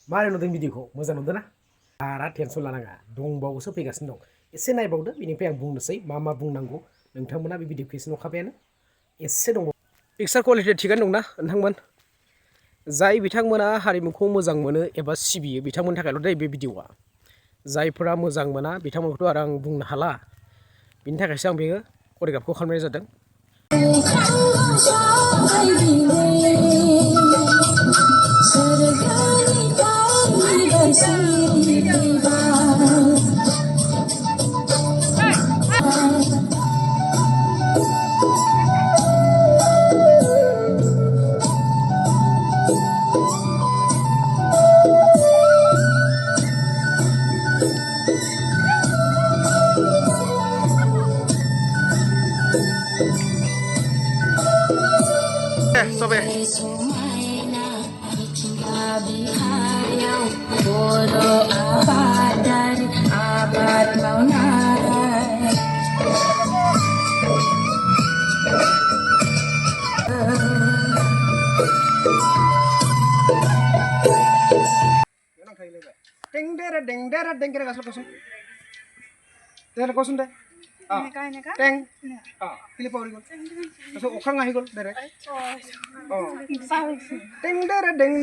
मारै नुदों भिडिअखौ मोजां नुदों ना बारा टेनसन लानाङा दंबावोसो फैगासिनो दं एसे नायबावदो बेनिफ्राय आं बुंनोसै मा बुंनांगौ नोंथांमोना बे भिडिअखौ एसे नुखाबायानो एसे दंबावो पिक्सार क्वालिटि थिगानो दंना नोंथांमोन जाय बिथांमोना हारिमुखौ मोजां मोनो एबा सिबियो बिथांमोननि थाखायल' दै बे भिडिअआ जायफोरा मोजां मोना बिथांमोनखौथ' आरो आं बुंनो हाला बिनि थाखायसो आं बे करिय'ग्राफखौ खालामनाय जादों Sobe. Deng kira kasih kosong. Deng kosong deh. Deng. Pilih power gol. Kasih okang ahi gol deh. Oh. Deng deng.